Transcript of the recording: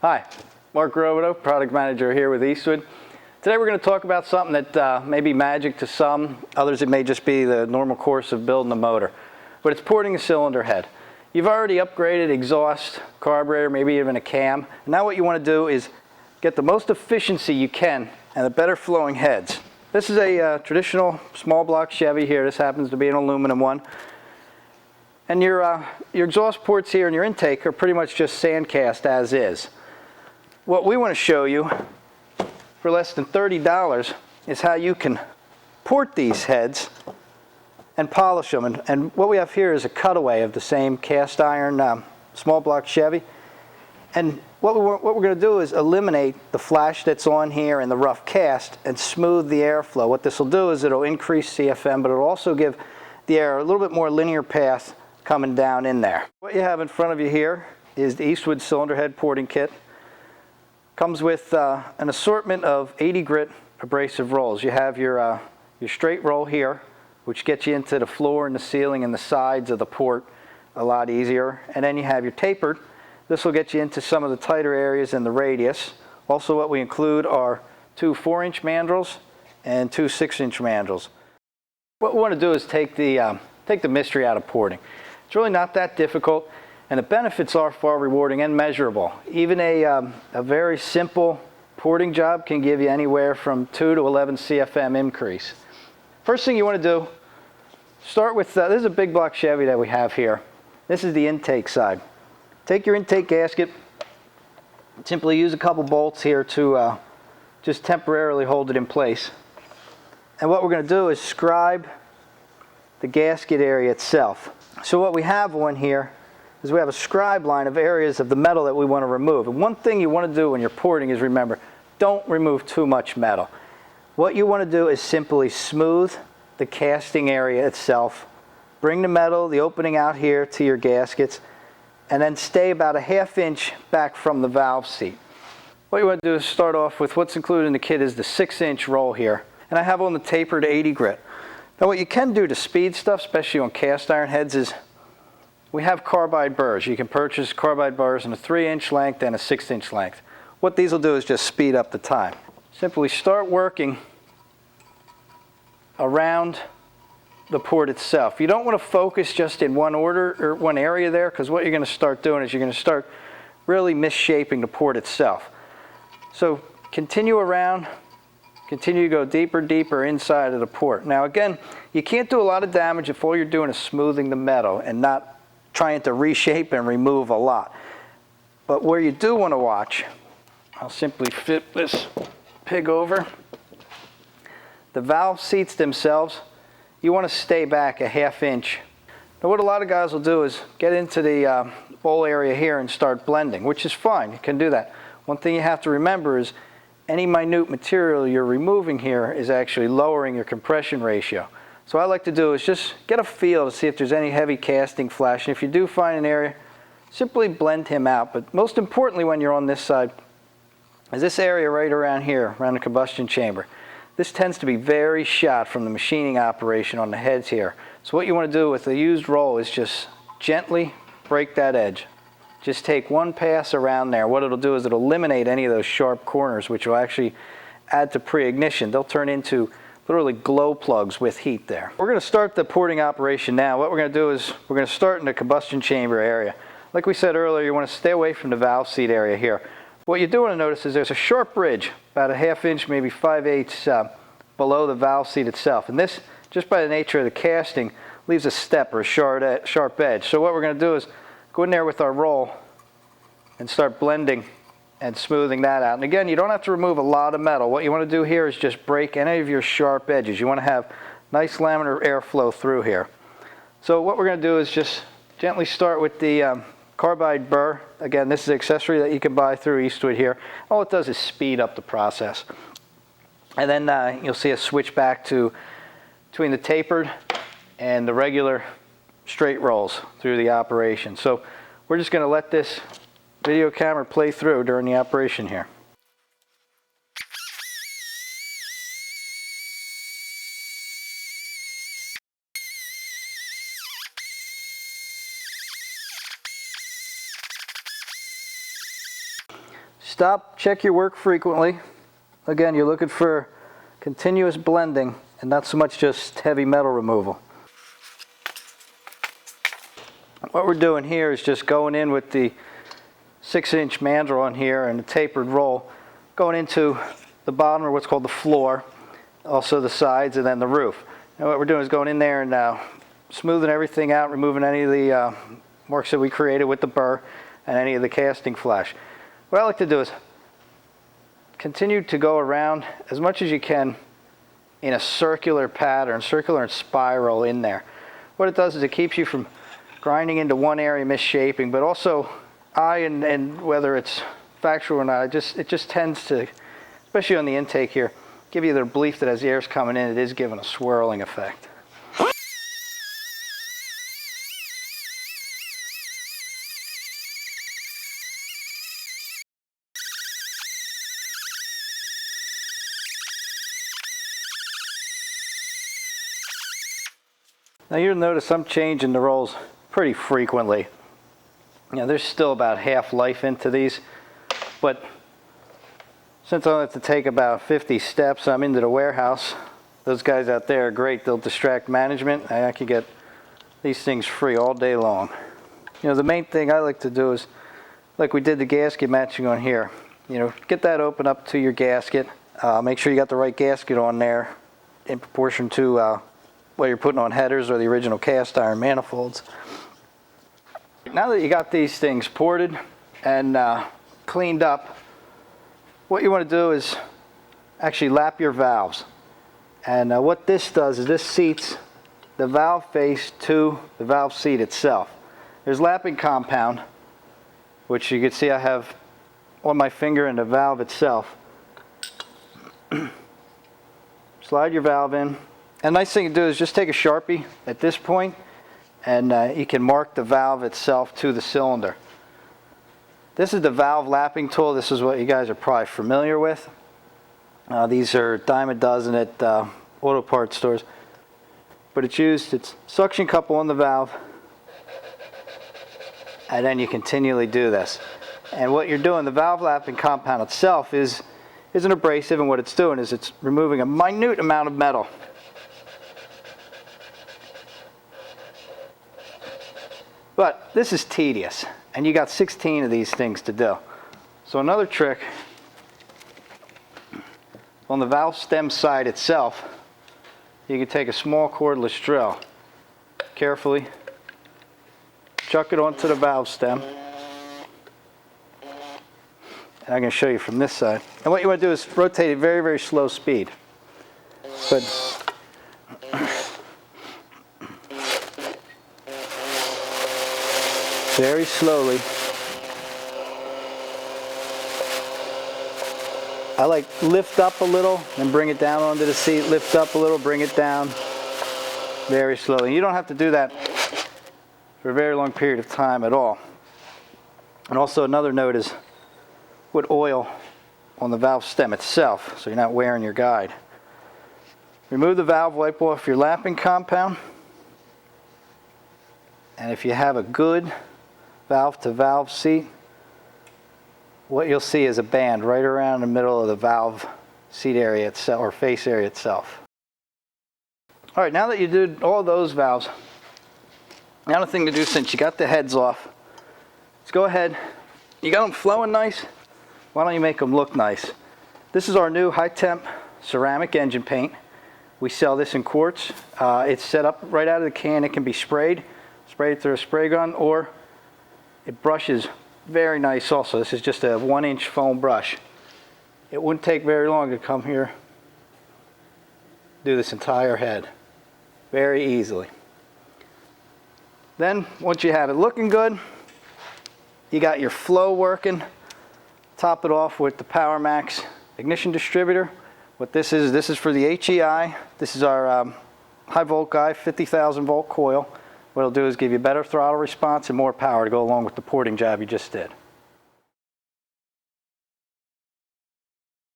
Hi, Mark Robideau, Product Manager here with Eastwood. Today we're going to talk about something that may be magic to some, others it may just be the normal course of building a motor. But it's porting a cylinder head. You've already upgraded exhaust, carburetor, maybe even a cam. And now what you want to do is get the most efficiency you can and the better flowing heads. This is a traditional small block Chevy here. This happens to be an aluminum one. And your exhaust ports here and your intake are pretty much just sand cast as is. What we want to show you for less than $30 is how you can port these heads and polish them. And what we have here is a cutaway of the same cast iron small block Chevy. And what we're going to do is eliminate the flash that's on here and the rough cast and smooth the airflow. What this will do is it'll increase CFM, but it'll also give the air a little bit more linear path coming down in there. What you have in front of you here is the Eastwood cylinder head porting kit. Comes with an assortment of 80 grit abrasive rolls. You have your straight roll here, which gets you into the floor and the ceiling and the sides of the port a lot easier. And then you have your tapered. This will get you into some of the tighter areas in the radius. Also what we include are 2 4-inch mandrels and 2 6-inch mandrels. What we want to do is take the mystery out of porting. It's really not that difficult. And the benefits are far rewarding and measurable. Even a very simple porting job can give you anywhere from 2 to 11 CFM increase. First thing you want to do, start with, this is a big block Chevy that we have here. This is the intake side. Take your intake gasket, simply use a couple bolts here to just temporarily hold it in place. And what we're going to do is scribe the gasket area itself. So what we have on here is we have a scribe line of areas of the metal that we want to remove. And one thing you want to do when you're porting is remember, don't remove too much metal. What you want to do is simply smooth the casting area itself, bring the metal, the opening out here to your gaskets, and then stay about a ½ inch back from the valve seat. What you want to do is start off with what's included in the kit is the 6-inch roll here. And I have on the tapered 80 grit. Now what you can do to speed stuff, especially on cast iron heads, is we have carbide burrs. You can purchase carbide burrs in a 3-inch length and a 6-inch length. What these will do is just speed up the time. Simply start working around the port itself. You don't want to focus just in one order or one area there, because what you're going to start doing is you're going to start really misshaping the port itself. So continue around, continue to go deeper, deeper inside of the port. Now again, you can't do a lot of damage if all you're doing is smoothing the metal and not trying to reshape and remove a lot. But where you do want to watch, I'll simply flip this pig over. The valve seats themselves, you want to stay back a ½ inch. Now what a lot of guys will do is get into the bowl area here and start blending, which is fine, you can do that. One thing you have to remember is any minute material you're removing here is actually lowering your compression ratio. So what I like to do is just get a feel to see if there's any heavy casting flash. And if you do find an area, simply blend him out. But most importantly when you're on this side is this area right around here, around the combustion chamber. This tends to be very shot from the machining operation on the heads here. So what you want to do with the used roll is just gently break that edge. Just take one pass around there. What it'll do is it'll eliminate any of those sharp corners, which will actually add to pre-ignition. They'll turn into literally glow plugs with heat there. We're going to start the porting operation now. What we're going to do is we're going to start in the combustion chamber area. Like we said earlier, you want to stay away from the valve seat area here. What you do want to notice is there's a sharp ridge, about a ½ inch, maybe 5/8 below the valve seat itself. And this, just by the nature of the casting, leaves a step or a sharp edge. So what we're going to do is go in there with our roll and start blending and smoothing that out. And again, you don't have to remove a lot of metal. What you want to do here is just break any of your sharp edges. You want to have nice laminar airflow through here. So what we're going to do is just gently start with the carbide burr. Again, this is an accessory that you can buy through Eastwood here. All it does is speed up the process. And then you'll see us switch back to between the tapered and the regular straight rolls through the operation. So we're just going to let this video camera play through during the operation here. Stop, check your work frequently. Again, you're looking for continuous blending and not so much just heavy metal removal. What we're doing here is just going in with the 6-inch mandrel on here and a tapered roll, going into the bottom, or what's called the floor, also the sides, and then the roof. And what we're doing is going in there and smoothing everything out, removing any of the marks that we created with the burr and any of the casting flash. What I like to do is continue to go around as much as you can in a circular pattern, circular and spiral in there. What it does is it keeps you from grinding into one area, misshaping, but also and whether it's factual or not, it just tends to, especially on the intake here, give you the belief that as the air's coming in, it is giving a swirling effect. Now you'll notice I'm changing the rolls pretty frequently. You know, there's still about half life into these, but since I have to take about 50 steps, I'm into the warehouse. Those guys out there are great. They'll distract management, and I can get these things free all day long. You know, the main thing I like to do is, like we did the gasket matching on here, you know, get that open up to your gasket. Make sure you got the right gasket on there in proportion to what you're putting on headers or the original cast iron manifolds. Now that you got these things ported and cleaned up, what you want to do is actually lap your valves. And what this does is this seats the valve face to the valve seat itself. There's lapping compound, which you can see I have on my finger and the valve itself. Slide your valve in. And the nice thing to do is just take a Sharpie at this point, and you can mark the valve itself to the cylinder. This is the valve lapping tool. This is what you guys are probably familiar with. These are a dime a dozen at auto parts stores. But it's suction cup on the valve, and then you continually do this. And what you're doing, the valve lapping compound itself is an abrasive, and what it's doing is it's removing a minute amount of metal. But this is tedious, and you got 16 of these things to do. So another trick, on the valve stem side itself, you can take a small cordless drill, carefully chuck it onto the valve stem, and I'm going to show you from this side. And what you want to do is rotate at very, very slow speed. But very slowly. I like lift up a little and bring it down onto the seat, lift up a little, bring it down very slowly. You don't have to do that for a very long period of time at all. And also another note is put oil on the valve stem itself so you're not wearing your guide. Remove the valve, wipe off your lapping compound, and if you have a good valve to valve seat, what you'll see is a band right around the middle of the valve seat area itself, or face area itself. All right, now that you did all those valves, now the thing to do, since you got the heads off, let's go ahead. You got them flowing nice, why don't you make them look nice? This is our new high temp ceramic engine paint. We sell this in quarts. It's set up right out of the can. It can be sprayed through a spray gun, or it brushes very nice also. This is just a 1-inch foam brush. It wouldn't take very long to come here, do this entire head very easily. Then once you have it looking good, you got your flow working. Top it off with the Power Max ignition distributor. What this is for the HEI. This is our high volt guy, 50,000 volt coil. What it'll do is give you better throttle response and more power to go along with the porting job you just did.